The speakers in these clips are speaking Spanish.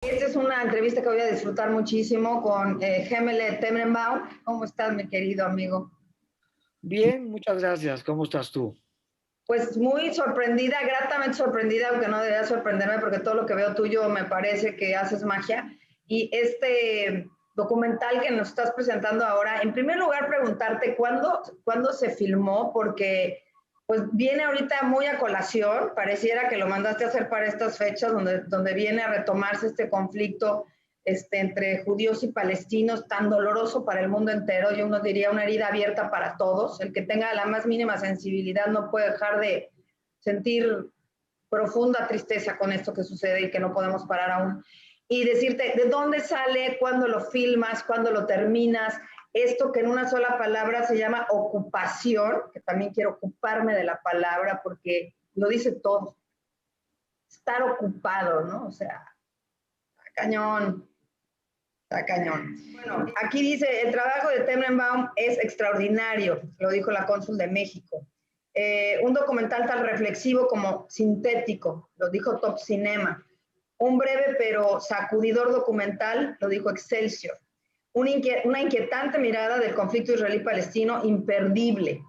Esta es una entrevista que voy a disfrutar muchísimo con Gemele Temenbaum. ¿Cómo estás, mi querido amigo? Bien, muchas gracias. ¿Cómo estás tú? Pues muy sorprendida, gratamente sorprendida, aunque no debería sorprenderme porque todo lo que veo tuyo me parece que haces magia. Y este documental que nos estás presentando ahora, en primer lugar preguntarte cuándo se filmó, porque pues viene ahorita muy a colación, pareciera que lo mandaste a hacer para estas fechas donde viene a retomarse este conflicto entre judíos y palestinos tan doloroso para el mundo entero. Yo uno diría una herida abierta para todos. El que tenga la más mínima sensibilidad no puede dejar de sentir profunda tristeza con esto que sucede y que no podemos parar aún. Y decirte de dónde sale, cuándo lo filmas, cuándo lo terminas, esto que en una sola palabra se llama ocupación, que también quiero ocuparme de la palabra porque lo dice todo. Estar ocupado, ¿no? O sea, cañón. Está cañón. Bueno, aquí dice, el trabajo de Tenenbaum es extraordinario, lo dijo la cónsul de México. Un documental tan reflexivo como sintético, lo dijo Top Cinema. Un breve pero sacudidor documental, lo dijo Excelsior. Una inquietante mirada del conflicto israelí-palestino, imperdible,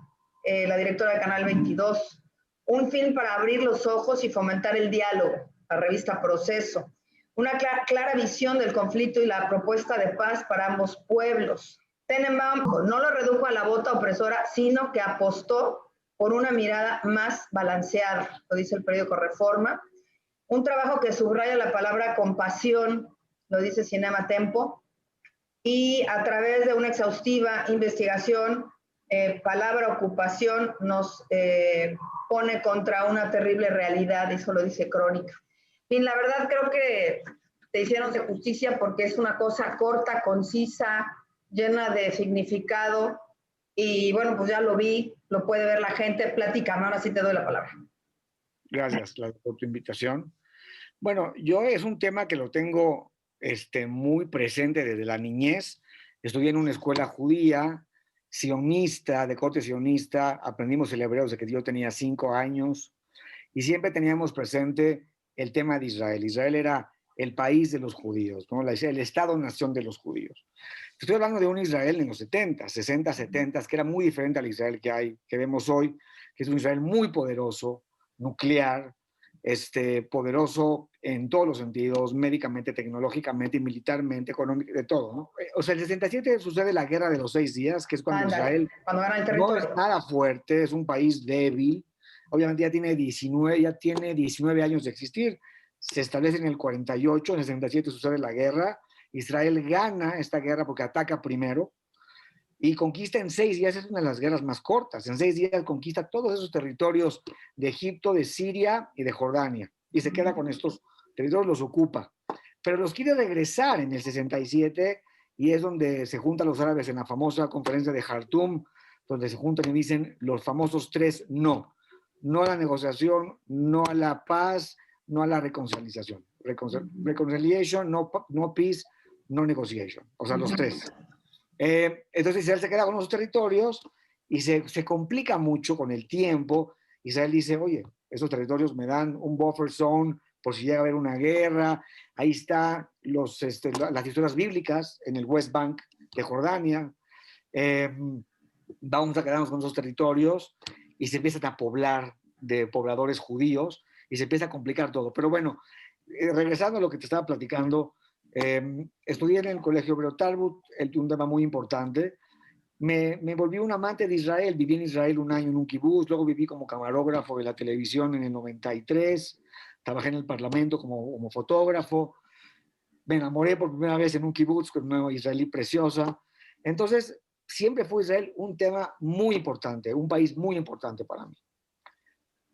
la directora de Canal 22. Un film para abrir los ojos y fomentar el diálogo, la revista Proceso. Una clara visión del conflicto y la propuesta de paz para ambos pueblos. Tenenbaum no lo redujo a la bota opresora, sino que apostó por una mirada más balanceada, lo dice el periódico Reforma. Un trabajo que subraya la palabra compasión, lo dice Cinema Tempo, y a través de una exhaustiva investigación, palabra ocupación nos pone contra una terrible realidad, eso lo dice Crónica. Y la verdad creo que te hicieron de justicia porque es una cosa corta, concisa, llena de significado y bueno, pues ya lo vi, lo puede ver la gente, platícame, ahora sí te doy la palabra. Gracias, Claudia, por tu invitación. Bueno, yo es un tema que lo tengo muy presente desde la niñez. Estudié en una escuela judía, sionista, de corte sionista. Aprendimos el hebreo desde que yo tenía 5 años y siempre teníamos presente el tema de Israel. Israel era el país de los judíos, ¿no? El Estado-nación de los judíos. Estoy hablando de un Israel en los 70, 60, 70, que era muy diferente al Israel que vemos hoy, que es un Israel muy poderoso, nuclear, poderoso en todos los sentidos, médicamente, tecnológicamente, militarmente, económicamente, de todo, ¿no? O sea, el 67 sucede la guerra de los 6 días, que es cuando Ándale, Israel cuando gana el no es territorio. nada fuerte, es un país débil, obviamente ya tiene 19 años de existir, se establece en el 48, en el 67 sucede la guerra, Israel gana esta guerra porque ataca primero y conquista en 6 días, es una de las guerras más cortas, en 6 días conquista todos esos territorios de Egipto, de Siria y de Jordania y se queda con estos territorios, los ocupa, pero los quiere regresar en el 67 y es donde se juntan los árabes en la famosa conferencia de Jartum, donde se juntan y dicen los famosos tres no. No a la negociación, no a la paz, no a la reconciliación. Reconciliation, no peace, no negotiation. O sea, los tres. Entonces Israel se queda con los territorios y se complica mucho con el tiempo. Israel dice, oye, esos territorios me dan un buffer zone por si llega a haber una guerra. Ahí están las historias bíblicas en el West Bank de Jordania. Vamos a quedarnos con esos territorios y se empiezan a poblar de pobladores judíos y se empieza a complicar todo. Pero bueno, regresando a lo que te estaba platicando, estudié en el Colegio Hebreo Talbot, un tema muy importante. Me volví un amante de Israel, viví en Israel un año en un kibutz, luego viví como camarógrafo de la televisión en el 93, trabajé en el Parlamento como fotógrafo, me enamoré por primera vez en un kibutz con una israelí preciosa. Entonces, siempre fue Israel un tema muy importante, un país muy importante para mí.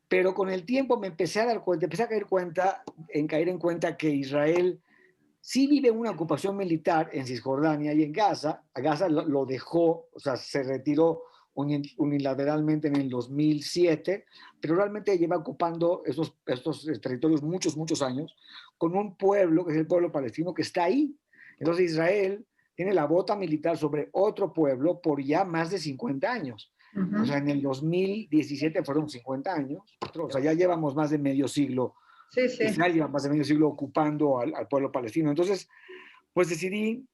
Pero con el tiempo me empecé a dar cuenta, empecé a caer en cuenta que Israel sí vive una ocupación militar en Cisjordania y en Gaza. A Gaza lo dejó, o sea, se retiró unilateralmente en el 2007, pero realmente lleva ocupando estos territorios muchos, muchos años, con un pueblo, que es el pueblo palestino, que está ahí. Entonces Israel tiene la bota militar sobre otro pueblo por ya más de 50 años. O sea, en el 2017 fueron 50 años, o sea, ya llevamos más de medio siglo Sí, sí. Israel lleva más de medio siglo ocupando al pueblo palestino. Entonces, pues decidí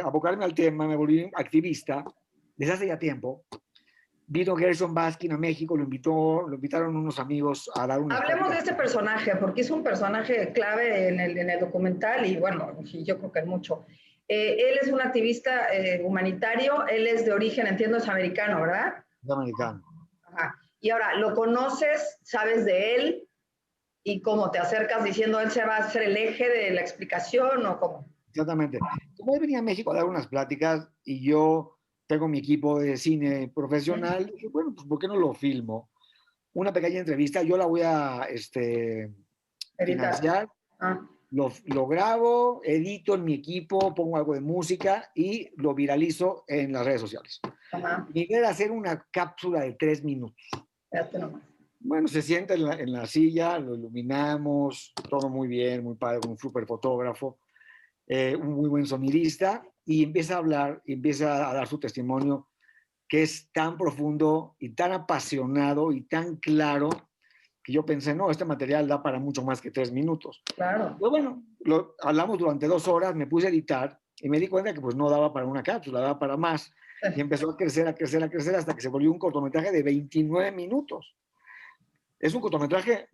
abocarme al tema, me volví activista desde hace ya tiempo. Vino Gerson Baskin a México, lo invitaron unos amigos a dar unas Hablemos de pláticas. este personaje, porque es un personaje clave en el documental y bueno, yo creo que es mucho. Él es un activista humanitario, él es de origen, entiendo, es americano, ¿verdad? Americano. Ajá. Y ahora, ¿lo conoces? ¿Sabes de él? ¿Y cómo te acercas diciendo él se va a hacer el eje de la explicación o cómo? Exactamente. Como él venía a México a dar unas pláticas y yo tengo mi equipo de cine profesional, dije, bueno, pues ¿por qué no lo filmo? Una pequeña entrevista, yo la voy a Editar. financiar, Ah, lo grabo, edito en mi equipo, pongo algo de música y lo viralizo en las redes sociales. ajá. Mi idea era hacer una cápsula de 3 minutos. Espérate nomás. Bueno, se sienta en la silla, lo iluminamos, todo muy bien, muy padre, un súper fotógrafo, un muy buen sonidista, y empieza a hablar, y empieza a dar su testimonio, que es tan profundo y tan apasionado y tan claro, que yo pensé, no, este material da para mucho más que 3 minutos. Claro. Pero bueno, hablamos durante 2 horas, me puse a editar y me di cuenta que pues no daba para una cápsula, daba para más. Y empezó a crecer, a crecer, a crecer hasta que se volvió un cortometraje de 29 minutos. Es un cortometraje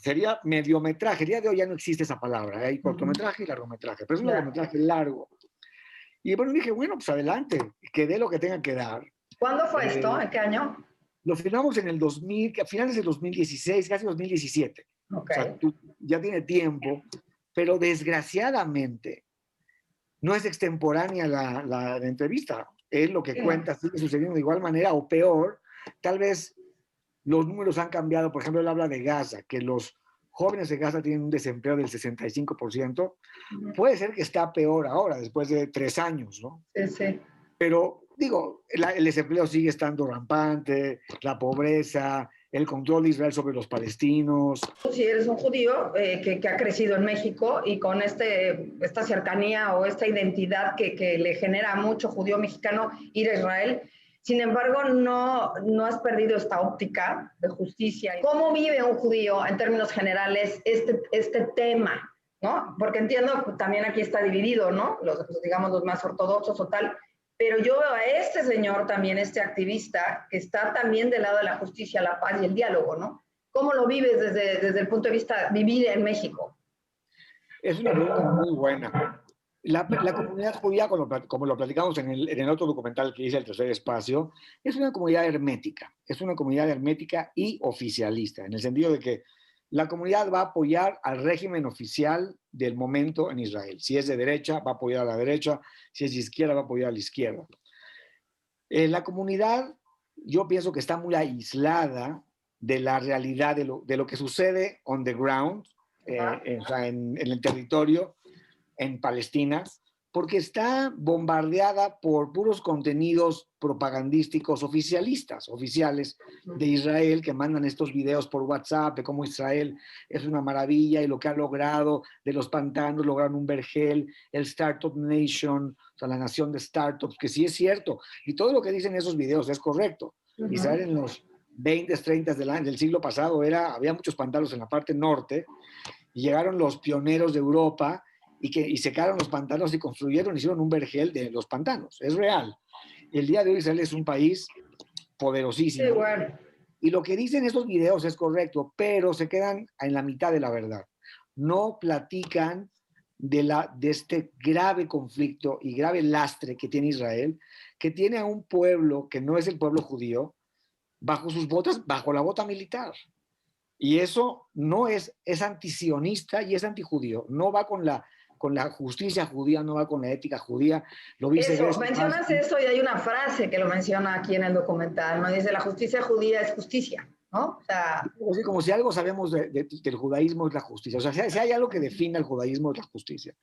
sería mediometraje. El día de hoy ya no existe esa palabra. Hay cortometraje y largometraje, pero es un largometraje largo. Y bueno, dije, bueno, pues adelante, que dé lo que tenga que dar. ¿Cuándo fue esto? ¿En qué año? Lo filmamos en el 2000, a finales del 2016, casi 2017. Ok. O sea, ya tiene tiempo, pero desgraciadamente no es extemporánea la entrevista. Es lo que Sí, cuenta, sigue sucediendo de igual manera o peor. Tal vez los números han cambiado. Por ejemplo, él habla de Gaza, que los jóvenes de Gaza tienen un desempleo del 65%. Puede ser que está peor ahora, después de 3 años, ¿no? sí, sí. Pero digo, el desempleo sigue estando rampante, la pobreza, el control de Israel sobre los palestinos. Si eres un judío que ha crecido en México y con esta cercanía o esta identidad que le genera a mucho judío mexicano ir a Israel, sin embargo, no has perdido esta óptica de justicia. ¿Cómo vive un judío en términos generales este tema? ¿No? Porque entiendo que también aquí está dividido, ¿no? Digamos, los más ortodoxos o tal. Pero yo veo a este señor también, este activista, que está también del lado de la justicia, la paz y el diálogo, ¿no? ¿Cómo lo vives desde el punto de vista de vivir en México? Es una pregunta muy buena. La comunidad judía, como lo platicamos en el otro documental que hice, El Tercer Espacio, es una comunidad hermética. Es una comunidad hermética y oficialista, en el sentido de que la comunidad va a apoyar al régimen oficial del momento en Israel. Si es de derecha, va a apoyar a la derecha. Si es de izquierda, va a apoyar a la izquierda. La comunidad, yo pienso que está muy aislada de la realidad de lo que sucede on the ground, o sea, en el territorio, en Palestina, porque está bombardeada por puros contenidos propagandísticos oficiales de Israel, que mandan estos videos por WhatsApp de cómo Israel es una maravilla y lo que ha logrado de los pantanos, lograron un vergel, el Startup Nation, o sea, la nación de startups, que sí es cierto, y todo lo que dicen esos videos es correcto. Israel en los 20, 30 del siglo pasado había muchos pantanos en la parte norte, y llegaron los pioneros de Europa y secaron los pantanos y hicieron un vergel de los pantanos. Es real. El día de hoy Israel es un país poderosísimo. Sí, bueno. Y lo que dicen estos videos es correcto, pero se quedan en la mitad de la verdad. No platican de este grave conflicto y grave lastre que tiene Israel, que tiene a un pueblo que no es el pueblo judío, bajo sus botas, bajo la bota militar. Y eso no es antisionista y es antijudío. No va con la justicia judía, no va con la ética judía. Lo dice Eso, mencionas eso y hay una frase que lo menciona aquí en el documental, ¿no? Dice, la justicia judía es justicia, ¿no? O sea, como si algo sabemos del judaísmo es la justicia. O sea, si hay algo que define al judaísmo es la justicia.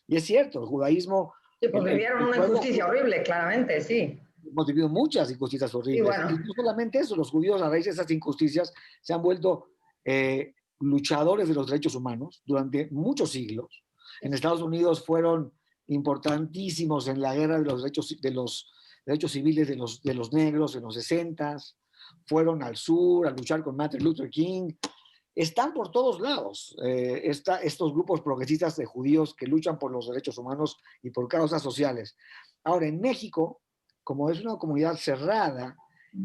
Y es cierto, el judaísmo... sí, pues vivieron una injusticia horrible, claramente, sí. Hemos vivido muchas injusticias horribles. Y bueno. Y no solamente eso, los judíos a raíz de esas injusticias se han vuelto luchadores de los derechos humanos durante muchos siglos. En Estados Unidos fueron importantísimos en la guerra de los derechos civiles de los negros en los 60s. Fueron al sur a luchar con Martin Luther King. están por todos lados. Estos grupos progresistas de judíos que luchan por los derechos humanos y por causas sociales. Ahora, en México, como es una comunidad cerrada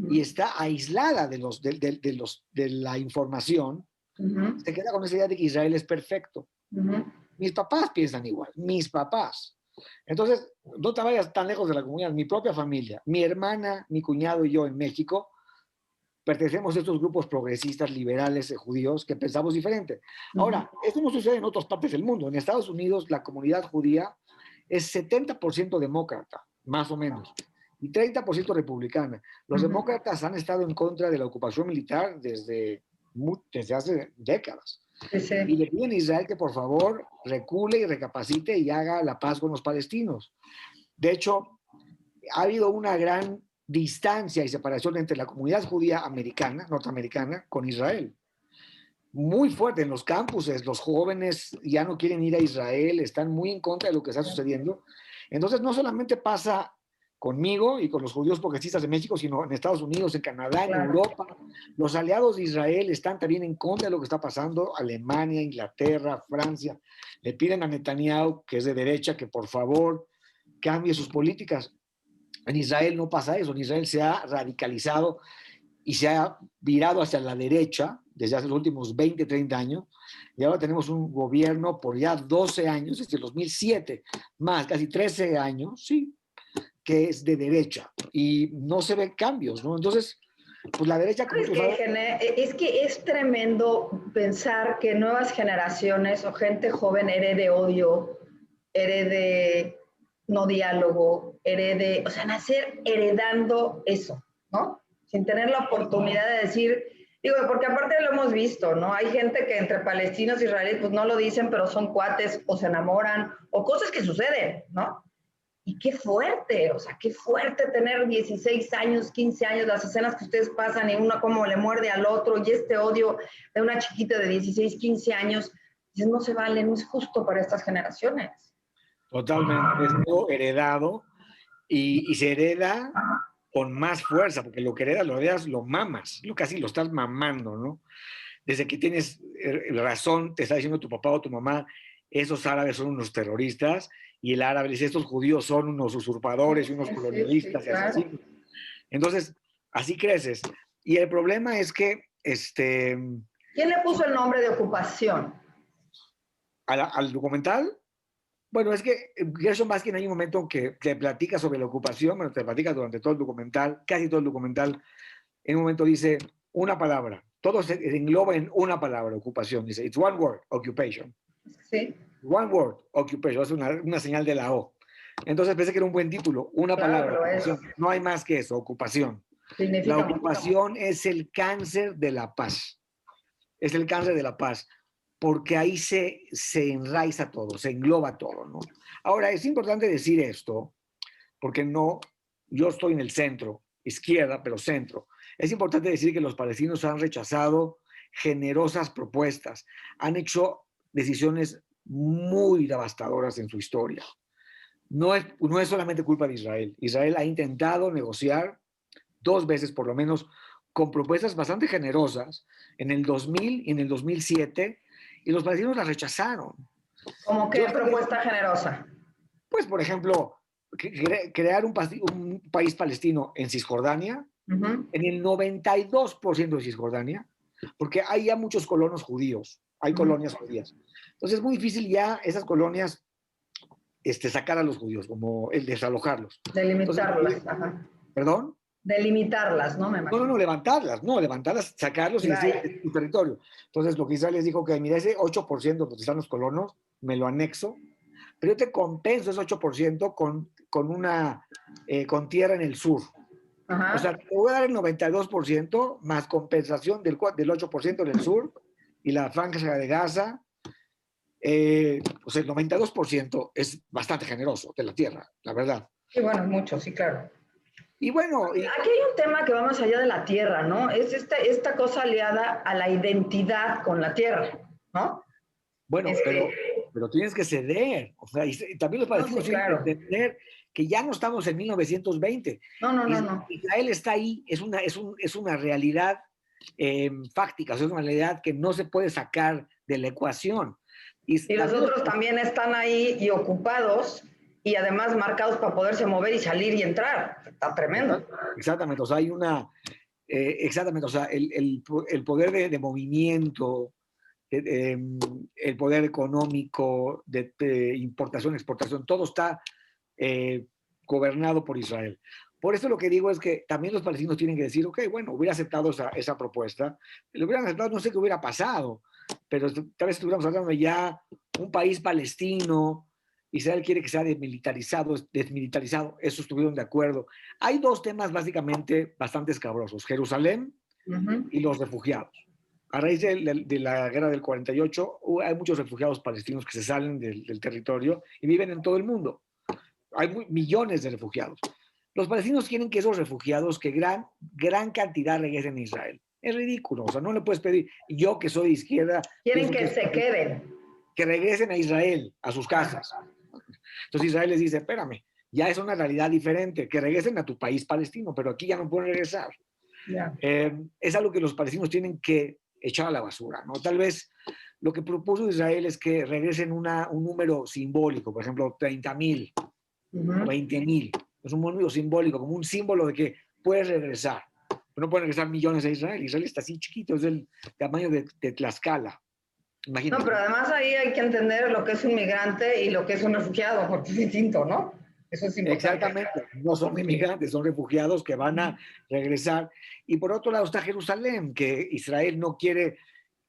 y está aislada de la información, se queda con esa idea de que Israel es perfecto. Mis papás piensan igual, mis papás. Entonces, no te vayas tan lejos de la comunidad. Mi propia familia, mi hermana, mi cuñado y yo en México, pertenecemos a estos grupos progresistas, liberales, judíos, que pensamos diferente. Ahora, esto no sucede en otras partes del mundo. En Estados Unidos, la comunidad judía es 70% demócrata, más o menos, y 30% republicana. Los demócratas han estado en contra de la ocupación militar desde hace décadas. Sí. Y le piden a Israel que por favor recule y recapacite y haga la paz con los palestinos. De hecho, ha habido una gran distancia y separación entre la comunidad judía americana, norteamericana, con Israel. Muy fuerte en los campuses, los jóvenes ya no quieren ir a Israel, están muy en contra de lo que está sucediendo. Entonces, no solamente pasa conmigo y con los judíos progresistas de México, sino en Estados Unidos, en Canadá, en Europa. Los aliados de Israel están también en contra de lo que está pasando. Alemania, Inglaterra, Francia, le piden a Netanyahu, que es de derecha, que por favor cambie sus políticas. En Israel no pasa eso. En Israel se ha radicalizado y se ha virado hacia la derecha desde hace los últimos 20, 30 años. Y ahora tenemos un gobierno por ya 12 años, desde el 2007, más casi 13 años, sí, que es de derecha y no se ven cambios, ¿no? Entonces, pues la derecha... Como es que es tremendo pensar que nuevas generaciones o gente joven herede odio, herede no diálogo, o sea, nacer heredando eso, ¿no? Sin tener la oportunidad de decir, digo, porque aparte lo hemos visto, ¿no? Hay gente que entre palestinos e israelíes pues no lo dicen, pero son cuates o se enamoran o cosas que suceden, ¿no? Y qué fuerte, o sea, qué fuerte tener 16 años, 15 años, las escenas que ustedes pasan y uno como le muerde al otro y este odio de una chiquita de 16, 15 años, dices, no se vale, no es justo para estas generaciones. Totalmente, es algo heredado y se hereda con más fuerza, porque lo que heredas, lo mamas, casi lo estás mamando, ¿no? Desde que tienes razón, te está diciendo tu papá o tu mamá, esos árabes son unos terroristas, y el árabe dice, estos judíos son unos usurpadores y unos colonialistas y asesinos. Entonces, así creces. Y el problema es que... ¿Quién le puso el nombre de ocupación? ¿Al documental? Bueno, es que Gershon Baskin hay un momento que te platica sobre la ocupación, bueno, te platica durante todo el documental, casi todo el documental, en un momento dice una palabra, todo se engloba en una palabra, ocupación, dice, it's one word, occupation. Sí. One word, occupation, es una señal de la O. Entonces pensé que era un buen título, una palabra, ocupación. No hay más que eso, ocupación. La ocupación es el cáncer de la paz. Es el cáncer de la paz, porque ahí se enraiza todo, se engloba todo, ¿no? Ahora, es importante decir esto, porque yo estoy en el centro, izquierda, pero centro. Es importante decir que los palestinos han rechazado generosas propuestas, han hecho decisiones muy devastadoras en su historia. No es solamente culpa de Israel. Israel ha intentado negociar 2 veces por lo menos con propuestas bastante generosas en el 2000 y en el 2007 y los palestinos las rechazaron. ¿Cómo qué propuesta generosa? Pues, por ejemplo, crear un país palestino en Cisjordania, en el 92% de Cisjordania, porque hay ya muchos colonos judíos, hay colonias judías. Entonces es muy difícil ya esas colonias sacar a los judíos, como el desalojarlos. Delimitarlas. ¿Perdón? Delimitarlas, ¿no? No, levantarlas, sacarlos y decir, es tu territorio. Entonces lo que Israel les dijo, que mira, ese 8% donde están los colonos, me lo anexo, pero yo te compenso ese 8% con tierra en el sur. O sea, te voy a dar el 92% más compensación del 8% en el sur y la franja de Gaza. O sea, el 92% es bastante generoso de la tierra, la verdad. Sí, bueno, mucho, sí, claro. Y bueno... Aquí hay un tema que va más allá de la tierra, ¿no? Es esta cosa aliada a la identidad con la tierra, ¿no? Bueno, pero tienes que ceder. O sea, y también los palestinos tienen que entender que ya no estamos en 1920. No. Israel está ahí, es una realidad fáctica, o sea, es una realidad que no se puede sacar de la ecuación. Y los otros también están ahí y ocupados y además marcados para poderse mover y salir y entrar. Está tremendo. Exactamente, o sea, hay una, exactamente, o sea, el poder de movimiento, el poder económico, de importación, exportación, todo está eh, gobernado por Israel. Por eso lo que digo es que también los palestinos tienen que decir, ok, bueno, hubiera aceptado esa propuesta, lo hubieran aceptado, no sé qué hubiera pasado, pero tal vez estuviéramos hablando de ya un país palestino, Israel quiere que sea desmilitarizado, eso estuvieron de acuerdo. Hay dos temas básicamente bastante escabrosos, Jerusalén y los refugiados. A raíz de la guerra del 48, hay muchos refugiados palestinos que se salen del territorio y viven en todo el mundo. Hay millones de refugiados. Los palestinos quieren que esos refugiados, que gran cantidad regresen a Israel. Es ridículo, o sea, no le puedes pedir, yo que soy de izquierda, quieren que se queden. Que regresen a Israel, a sus casas. Entonces Israel les dice, espérame, ya es una realidad diferente, que regresen a tu país palestino, pero aquí ya no pueden regresar. Yeah. Es algo que los palestinos tienen que echar a la basura, ¿no? Tal vez lo que propuso Israel es que regresen un número simbólico, por ejemplo, 30,000 o 20,000. Es un número simbólico, como un símbolo de que puedes regresar. Pero no pueden regresar millones a Israel. Israel está así chiquito, es del tamaño de Tlaxcala. Imagínate. No, pero además ahí hay que entender lo que es un migrante y lo que es un refugiado, porque es distinto, ¿no? Eso es importante. Exactamente, no son inmigrantes, son refugiados que van a regresar. Y por otro lado está Jerusalén, que Israel no quiere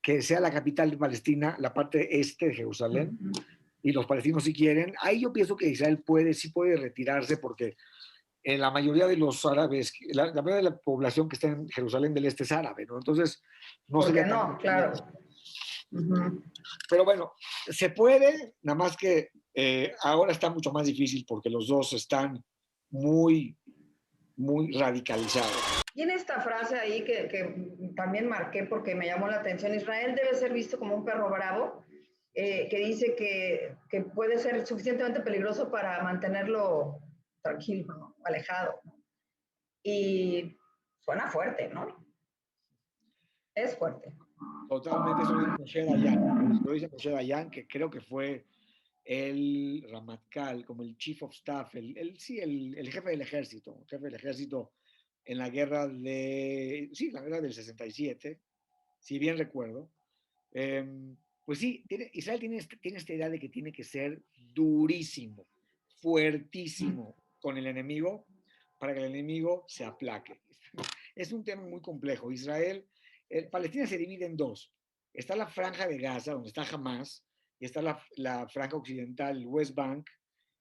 que sea la capital de Palestina, la parte este de Jerusalén, y los palestinos sí quieren. Ahí yo pienso que Israel sí puede retirarse porque la mayoría de los árabes, la mayoría de la población que está en Jerusalén del Este es árabe, ¿no? Entonces, no sería no, tan... claro. Pero bueno, se puede, nada más que ahora está mucho más difícil porque los dos están muy radicalizados. Tiene esta frase ahí que también marqué porque me llamó la atención. Israel debe ser visto como un perro bravo, que dice que puede ser suficientemente peligroso para mantenerlo tranquilo, ¿no? Alejado. Y suena fuerte, ¿no? Es fuerte. Totalmente, eso dice Moshe Dayan. Lo dice Moshe Dayan, que creo que fue el Ramatkal, como el Chief of Staff, el jefe del ejército en la guerra la guerra del 67, si bien recuerdo. Pues sí, Israel tiene esta idea de que tiene que ser durísimo, fuertísimo con el enemigo para que el enemigo se aplaque. Es un tema muy complejo. Palestina se divide en dos. Está la franja de Gaza, donde está Hamas, y está la franja occidental, el West Bank,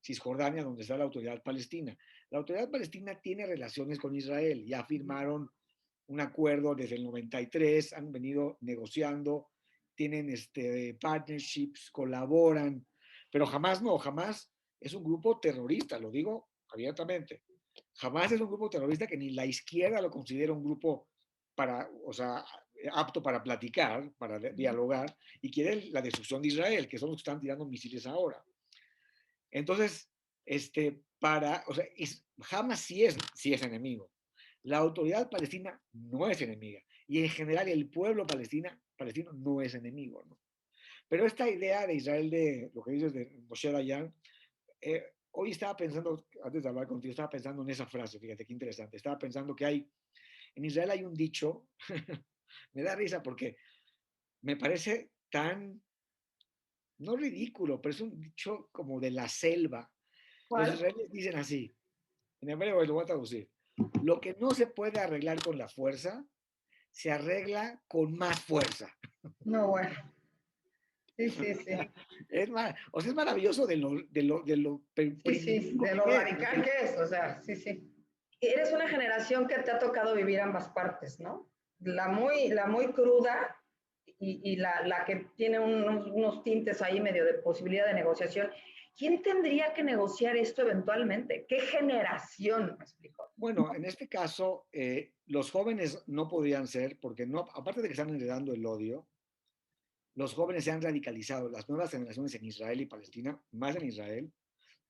Cisjordania, donde está la autoridad palestina. La autoridad palestina tiene relaciones con Israel, ya firmaron un acuerdo desde el 93, han venido negociando, tienen partnerships, colaboran, pero Hamas es un grupo terrorista, lo digo abiertamente. Hamas es un grupo terrorista que ni la izquierda lo considera un grupo apto para platicar, para dialogar, y quiere la destrucción de Israel, que son los que están tirando misiles ahora. Entonces, Hamas sí es enemigo. La autoridad palestina no es enemiga. Y en general el pueblo palestino no es enemigo, ¿no? Pero esta idea de Israel, de lo que dices de Moshe Dayan, hoy estaba pensando, antes de hablar contigo, estaba pensando en esa frase, fíjate qué interesante. Estaba pensando que en Israel hay un dicho, me da risa porque me parece tan, no ridículo, pero es un dicho como de la selva. ¿Cuál? Los israelíes dicen así, en hebreo lo voy a traducir: lo que no se puede arreglar con la fuerza, se arregla con más fuerza. No, bueno. Sí. Es maravilloso de lo radical que es, o sea, sí. Eres una generación que te ha tocado vivir ambas partes, ¿no? La muy cruda y la que tiene unos tintes ahí medio de posibilidad de negociación. ¿Quién tendría que negociar esto eventualmente? ¿Qué generación? Me explico. Bueno, en este caso, los jóvenes no podrían ser, porque no, aparte de que están heredando el odio, los jóvenes se han radicalizado, las nuevas generaciones en Israel y Palestina, más en Israel,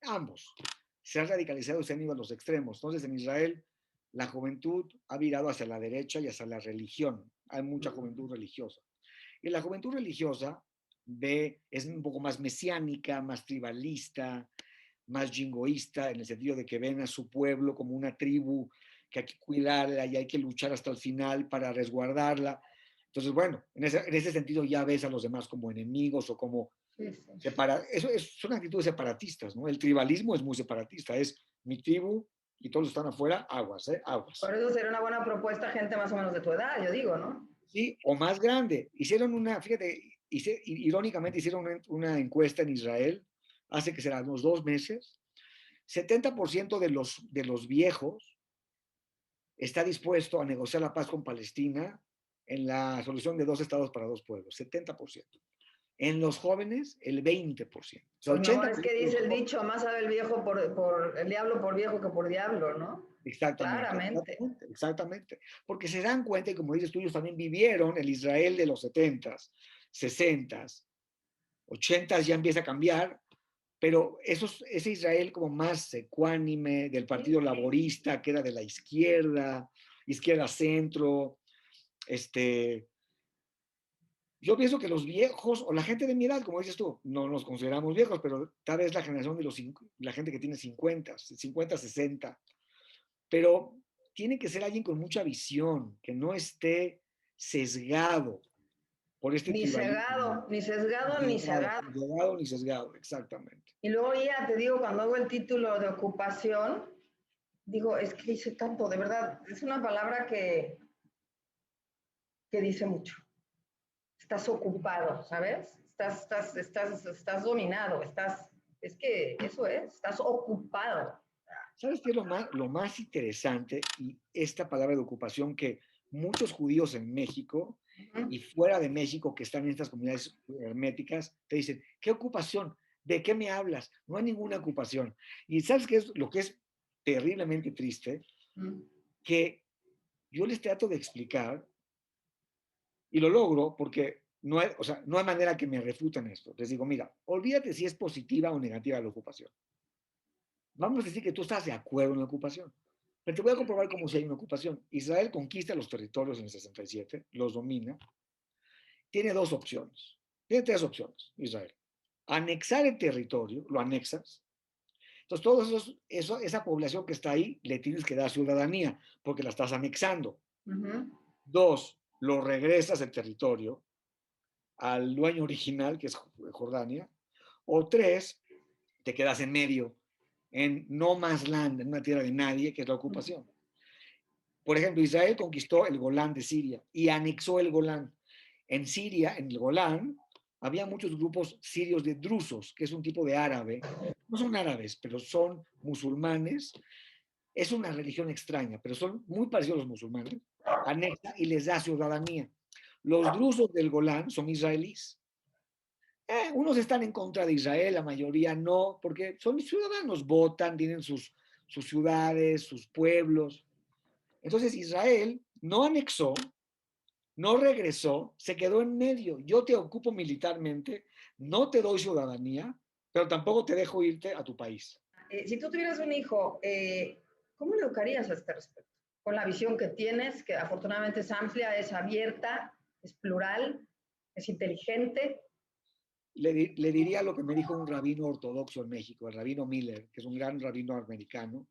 ambos, se han radicalizado y se han ido a los extremos. Entonces, en Israel, la juventud ha virado hacia la derecha y hacia la religión. hay mucha juventud religiosa. Y la juventud religiosa es un poco más mesiánica, más tribalista, más jingoísta, en el sentido de que ven a su pueblo como una tribu que hay que cuidarla y hay que luchar hasta el final para resguardarla. Entonces, bueno, en ese sentido ya ves a los demás como enemigos o como son actitudes separatistas, ¿no? El tribalismo es muy separatista, es mi tribu y todos están afuera, aguas, aguas. Por eso sería una buena propuesta gente más o menos de tu edad, yo digo, ¿no? Sí, o más grande. Hicieron fíjate, irónicamente hicieron una encuesta en Israel hace que serán unos 2 meses. 70% de los viejos está dispuesto a negociar la paz con Palestina en la solución de 2 estados para 2 pueblos. 70%. En los jóvenes, el 20%. O sea, Pues mi amor, 80% es que dice el dicho, más sabe el viejo el diablo por viejo que por diablo, ¿no? Exactamente, Claramente. exactamente. Porque se dan cuenta, y como dices tú, ellos también vivieron el Israel de los 70s, 60s, 80s ya empieza a cambiar, pero ese Israel como más ecuánime del Partido Laborista, que era de la izquierda, izquierda centro, yo pienso que los viejos o la gente de mi edad, como dices tú, no nos consideramos viejos, pero tal vez la generación de la gente que tiene 50, 60, pero tiene que ser alguien con mucha visión, que no esté sesgado por este Ni tribalismo. cegado, ni sesgado, ni cegado. Ni cegado, ni sesgado, exactamente. Y luego ya te digo, cuando hago el título de ocupación, digo, es que dice tanto, de verdad, es una palabra que dice mucho. Estás ocupado, ¿sabes? Estás dominado, es que eso es, estás ocupado. ¿Sabes qué es lo más interesante? Y esta palabra de ocupación que muchos judíos en México y fuera de México que están en estas comunidades herméticas te dicen, ¿qué ocupación? ¿De qué me hablas? No hay ninguna ocupación. Y ¿sabes qué es lo que es terriblemente triste? Que yo les trato de explicar y lo logro porque no hay, o sea, no hay manera que me refuten esto. Les digo, mira, olvídate si es positiva o negativa la ocupación. Vamos a decir que tú estás de acuerdo en la ocupación. Pero te voy a comprobar cómo si hay una ocupación. Israel conquista los territorios en el 67, los domina. Tiene 2 opciones. Tiene 3 opciones, Israel. Anexar el territorio, lo anexas. Entonces, esa población que está ahí, le tienes que dar ciudadanía, porque la estás anexando. 2, lo regresas el territorio al dueño original, que es Jordania. O 3, te quedas en medio, en no más land, en una tierra de nadie, que es la ocupación. Por ejemplo, Israel conquistó el Golán de Siria y anexó el Golán. En Siria, en el Golán, había muchos grupos sirios de drusos, que es un tipo de árabe. No son árabes, pero son musulmanes. Es una religión extraña, pero son muy parecidos a los musulmanes. Anexa y les da ciudadanía. Los drusos del Golán son israelíes. Unos están en contra de Israel, la mayoría no, porque son ciudadanos, votan, tienen sus ciudades, sus pueblos. Entonces Israel no anexó, no regresó, se quedó en medio. Yo te ocupo militarmente, no te doy ciudadanía, pero tampoco te dejo irte a tu país. Si tú tuvieras un hijo, ¿cómo le educarías a este respecto? Con la visión que tienes, que afortunadamente es amplia, es abierta, es plural, es inteligente. Le diría lo que me dijo un rabino ortodoxo en México, el rabino Miller, que es un gran rabino americano.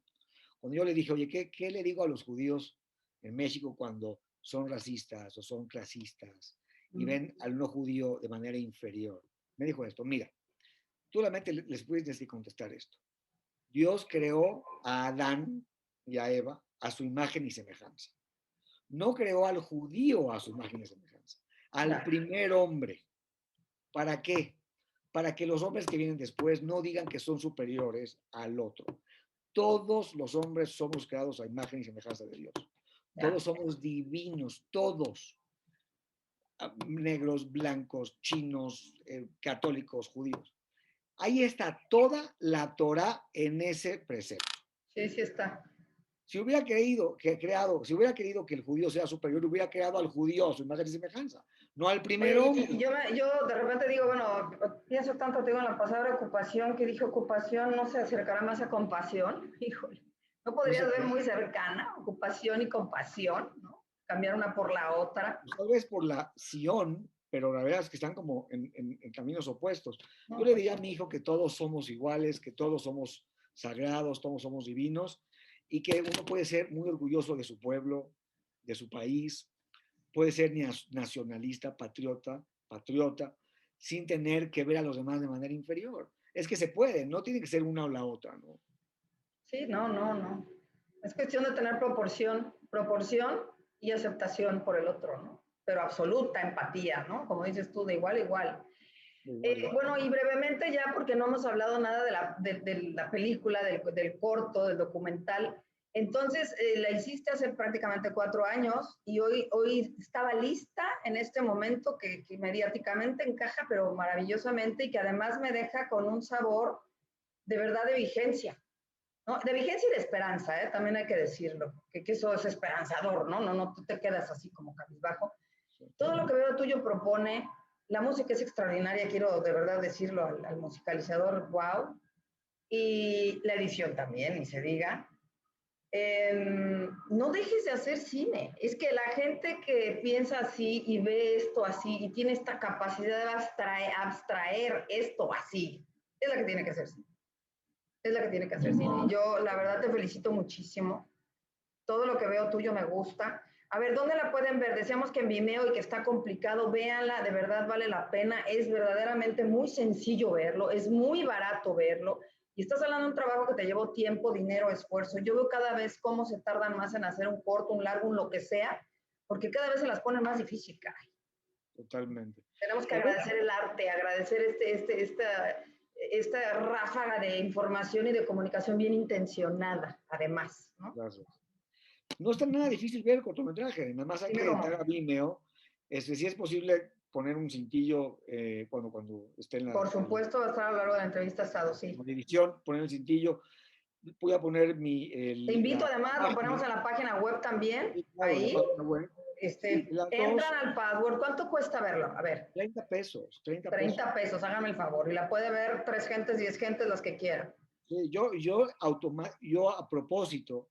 Cuando yo le dije, oye, ¿qué le digo a los judíos en México cuando son racistas o son clasistas y ven al no judío de manera inferior? Me dijo esto, mira, tú solamente les puedes decir contestar esto. Dios creó a Adán y a Eva a su imagen y semejanza. No creó al judío a su imagen y semejanza, al primer hombre. ¿Para qué? Para que los hombres que vienen después no digan que son superiores al otro. Todos los hombres somos creados a imagen y semejanza de Dios. Todos somos divinos, todos. Negros, blancos, chinos, católicos, judíos. Ahí está toda la Torah en ese precepto. Sí, sí está. Si hubiera querido que el judío sea superior, hubiera creado al judío a su imagen y semejanza, no al primero. Y yo de repente digo, bueno, pienso tanto, tengo en la palabra ocupación, que dije ocupación no se acercará más a compasión. Híjole, no podría ser muy cercana, ocupación y compasión, ¿no? cambiar una por la otra. Pues tal vez por la Sion, pero la verdad es que están como en caminos opuestos. No, Yo le pues, diría a mi hijo que todos somos iguales, que todos somos sagrados, todos somos divinos, y que uno puede ser muy orgulloso de su pueblo, de su país, puede ser nacionalista, patriota, sin tener que ver a los demás de manera inferior. Es que se puede, no tiene que ser una o la otra, ¿no? sí, no, no, no. Es cuestión de tener proporción y aceptación por el otro, ¿no? Pero absoluta empatía, ¿no? Como dices tú, de igual a igual. Igual, igual. Bueno, y brevemente ya, porque no hemos hablado nada de la película, del corto, del documental. Entonces, la hiciste hace prácticamente 4 años y hoy estaba lista en este momento que mediáticamente encaja, pero maravillosamente y que además me deja con un sabor de verdad de vigencia, ¿no? De vigencia y de esperanza, ¿eh? También hay que decirlo, que eso es esperanzador, ¿no? No, tú te quedas así como cabizbajo. Todo lo que veo tuyo propone, la música es extraordinaria, quiero de verdad decirlo al musicalizador, wow, y la edición también, ni se diga. No dejes de hacer cine, es que la gente que piensa así y ve esto así y tiene esta capacidad de abstraer esto así, es la que tiene que hacer cine. Es la que tiene que hacer cine. Yo, la verdad, te felicito muchísimo. Todo lo que veo tuyo me gusta. A ver, ¿dónde la pueden ver? Decíamos que en Vimeo y que está complicado, véanla, de verdad vale la pena, es verdaderamente muy sencillo verlo, es muy barato verlo, y estás hablando de un trabajo que te llevó tiempo, dinero, esfuerzo. Yo veo cada vez cómo se tardan más en hacer un corto, un largo, un lo que sea, porque cada vez se las ponen más difícil, caray. Totalmente. Tenemos que A ver, agradecer el arte, agradecer esta ráfaga de información y de comunicación bien intencionada, además, ¿no? gracias. No está nada difícil ver el cortometraje, nada más hay Dime que cómo. entrar a Vimeo. Si es posible poner un cintillo cuando esté en Por supuesto, va a estar a lo largo de la entrevista estado, sí. la edición, poner el cintillo. Voy a poner Te invito, la además, lo ponemos página, en la página web también, sí, claro, la ahí. página web. Y las dos, Entran al password. ¿Cuánto cuesta verlo? A ver, 30 pesos, 30 pesos. 30 pesos, háganme el favor. Y la puede ver 3 gentes, 10 gentes, las que quieran. Sí, yo a propósito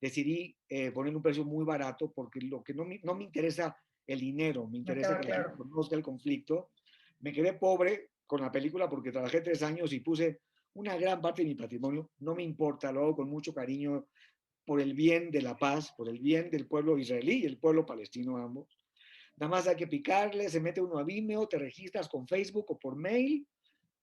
decidí poner un precio muy barato porque lo que no me interesa el dinero, me Me interesa queda que la gente claro. conozca el conflicto. Me quedé pobre con la película porque trabajé 3 años y puse una gran parte de mi patrimonio. No me importa, lo hago con mucho cariño por el bien de la paz, por el bien del pueblo israelí y el pueblo palestino ambos. Nada más hay que picarle, se mete uno a Vimeo, te registras con Facebook o por mail,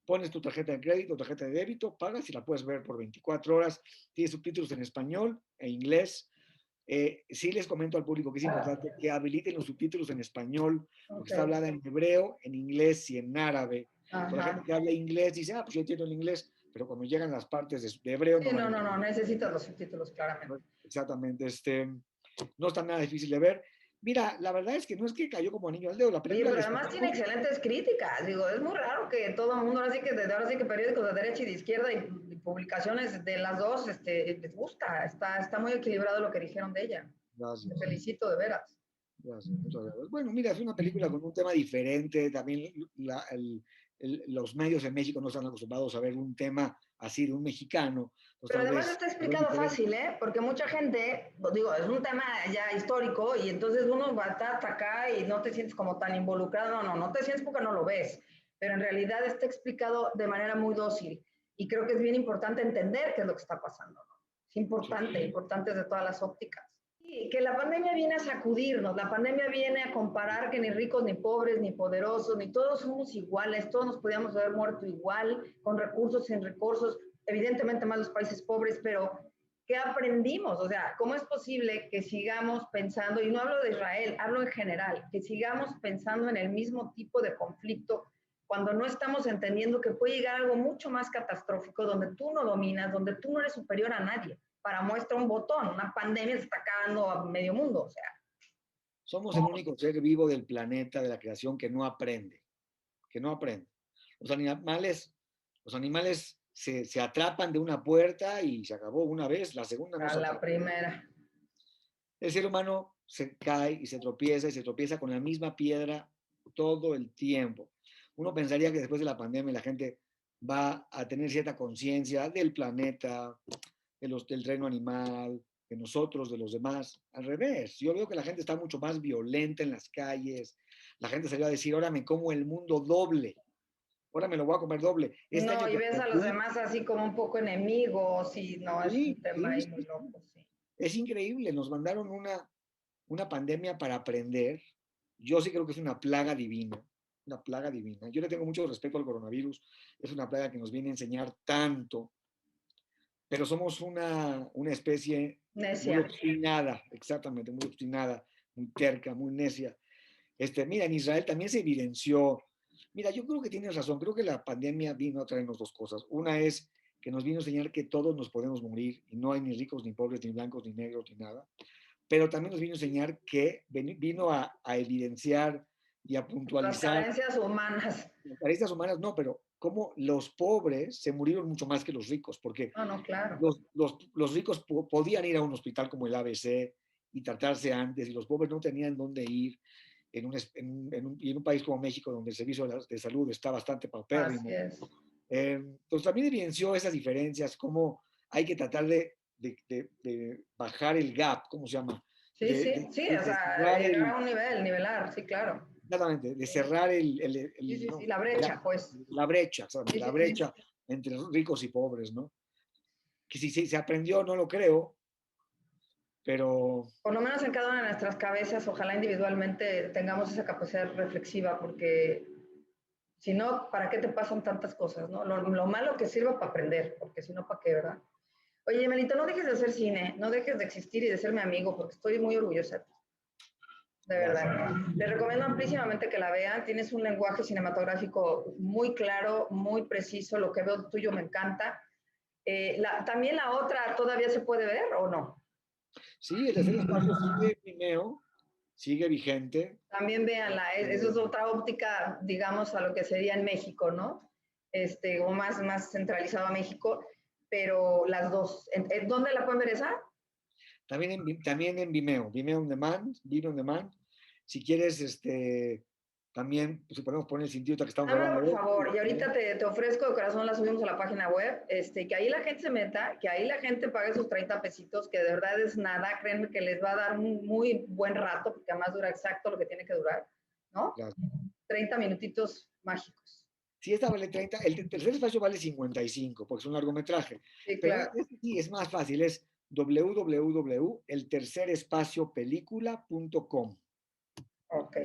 pones tu tarjeta de crédito, tarjeta de débito, pagas y la puedes ver por 24 horas. Tiene subtítulos en español e inglés. Sí les comento al público que es importante que habiliten los subtítulos en español, porque está Ok. hablada en hebreo, en inglés y en árabe. Entonces, la gente Ajá. que habla inglés dice, pues yo entiendo el inglés, pero cuando llegan las partes de hebreo Sí, no van a no, no, entender. no, necesitas los subtítulos, claramente. Exactamente, no está nada difícil de ver. Mira, la verdad es que no es que cayó como anillo al dedo, la Oye, película pero les además tiene gustó. excelentes críticas. Digo, es muy raro que todo el mundo, ahora sí que periódicos de derecha y de izquierda y publicaciones de las dos, les gusta. Está muy equilibrado lo que dijeron de ella. Te Gracias. felicito, de veras. Gracias, muchas gracias. Bueno, mira, es una película con un tema diferente. También los medios en México no están acostumbrados a ver un tema así de un mexicano. Pues Pero tal además vez está lo ven explicado diferente. fácil, ¿eh? Porque mucha gente, pues digo, es un tema ya histórico y entonces uno va a estar acá y no te sientes como tan involucrado. No te sientes porque no lo ves. Pero en realidad está explicado de manera muy dócil. Y creo que es bien importante entender qué es lo que está pasando, ¿no? Es Sí, importante desde todas las ópticas. Y que la pandemia viene a sacudirnos, la pandemia viene a comparar que ni ricos, ni pobres, ni poderosos, ni todos somos iguales, todos nos podíamos haber muerto igual, con recursos, sin recursos, evidentemente más los países pobres, pero ¿qué aprendimos? O sea, ¿cómo es posible que sigamos pensando, y no hablo de Israel, hablo en general, que sigamos pensando en el mismo tipo de conflicto cuando no estamos entendiendo que puede llegar algo mucho más catastrófico, donde tú no dominas, donde tú no eres superior a nadie? Para muestra un botón, una pandemia se está acabando a medio mundo, o sea. somos el único ser vivo del planeta, de la creación, que no aprende, que no aprende. Los animales, los animales se atrapan de una puerta y se acabó una vez, la segunda no A se la atrapa. primera. El ser humano se cae y se tropieza con la misma piedra todo el tiempo. Uno pensaría que después de la pandemia la gente va a tener cierta conciencia del planeta, del reino animal, de nosotros, de los demás. Al revés, yo veo que la gente está mucho más violenta en las calles. La gente salió a decir, ahora me como el mundo doble. Ahora me lo voy a comer doble. Este No, año y que ves a los perdí, demás así como un poco enemigos y no, es sí, un tema sí, ahí muy sí, loco, sí. es increíble. Nos mandaron una pandemia para aprender. Yo sí creo que es una plaga divina, una plaga divina. Yo le tengo mucho respeto al coronavirus. Es una plaga que nos viene a enseñar tanto, pero somos una especie muy Necia. obstinada, exactamente, muy obstinada, muy terca, muy necia. Mira, en Israel también se evidenció. Mira, yo creo que tienes razón. Creo que la pandemia vino a traernos dos cosas. Una es que nos vino a enseñar que todos nos podemos morir y no hay ni ricos, ni pobres, ni blancos, ni negros, ni nada. Pero también nos vino a enseñar que vino a evidenciar y a Las puntualizar carencias humanas. las carencias humanas, no, pero cómo los pobres se murieron mucho más que los ricos, porque No, no, claro. los ricos podían ir a un hospital como el ABC y tratarse antes, y los pobres no tenían dónde ir y en un país como México, donde el servicio de salud está bastante Así paupérrimo. es. Entonces también evidenció esas diferencias, cómo hay que tratar de bajar el gap, ¿cómo se llama? Sí, sí, sí, o De sea, cerrar llegar a un nivel, nivelar, sí, claro. exactamente, de Sí, cerrar sí, sí, sí, no, la brecha, pues. la brecha, exactamente, Sí, la sí, sí. brecha entre ricos y pobres, ¿no? Que si se aprendió, no lo creo, pero Por lo menos en cada una de nuestras cabezas, ojalá individualmente tengamos esa capacidad reflexiva, porque si no, ¿para qué te pasan tantas cosas, no? Lo malo que sirva para aprender, porque si no, ¿para qué, verdad? Oye, Melito, no dejes de hacer cine, no dejes de existir y de ser mi amigo, porque estoy muy orgullosa, de gracias. verdad. Les recomiendo amplísimamente que la vean. Tienes un lenguaje cinematográfico muy claro, muy preciso. Lo que veo tuyo me encanta. ¿También la otra todavía se puede ver o no? Sí, el tercer espacio sigue en Vimeo, sigue vigente. También véanla. Eso es otra óptica, digamos, a lo que sería en México, ¿no? O más centralizado a México, pero las dos. ¿Dónde la pueden ver esa? También en Vimeo, Vimeo on Demand, Vimeo on Demand. Si quieres, también, pues, si podemos poner el cintito que estamos Dámelo, hablando por de favor. Y esto. ahorita te ofrezco de corazón, la subimos a la página web, que ahí la gente se meta, que ahí la gente pague sus 30 pesitos, que de verdad es nada. Créanme que les va a dar un muy buen rato, porque además dura exacto lo que tiene que durar, ¿no? Gracias. 30 minutitos mágicos. Sí, esta vale 30, el tercer espacio vale 55, porque es un largometraje. Sí, Pero claro. sí, es más fácil, es www.eltercerespaciopelicula.com. Ok.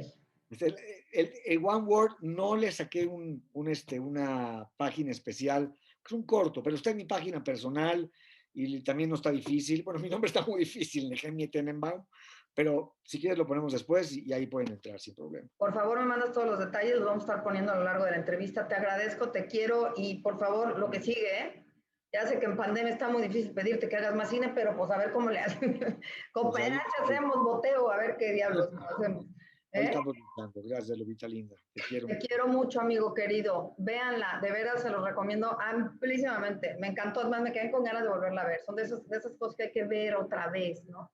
El One Word no le saqué una página especial, es un corto, pero está en mi página personal y también no está difícil. Bueno, mi nombre está muy difícil, Nehemia Tenenbaum, pero si quieres lo ponemos después y ahí pueden entrar sin problema. Por favor, me mandas todos los detalles, los vamos a estar poniendo a lo largo de la entrevista. Te agradezco, te quiero y por favor, lo que sigue, ¿eh? Ya sé que en pandemia está muy difícil pedirte que hagas más cine, pero pues a ver cómo le hacen. Pues ahí, Cooperacha hacemos, boteo, a ver qué diablos nos hacemos. ahí ¿Eh? estamos buscando. Gracias, Lupita Linda. Te quiero Te mucho. quiero mucho, amigo querido. Véanla, de veras se los recomiendo amplísimamente. Me encantó, además me quedé con ganas de volverla a ver. Son de esas cosas que hay que ver otra vez, ¿no?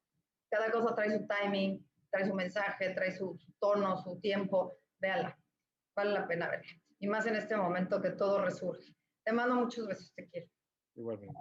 Cada cosa trae su timing, trae su mensaje, trae su tono, su tiempo. Véanla, vale la pena verla. Y más en este momento que todo resurge. Te mando muchos besos, te quiero. Igualmente.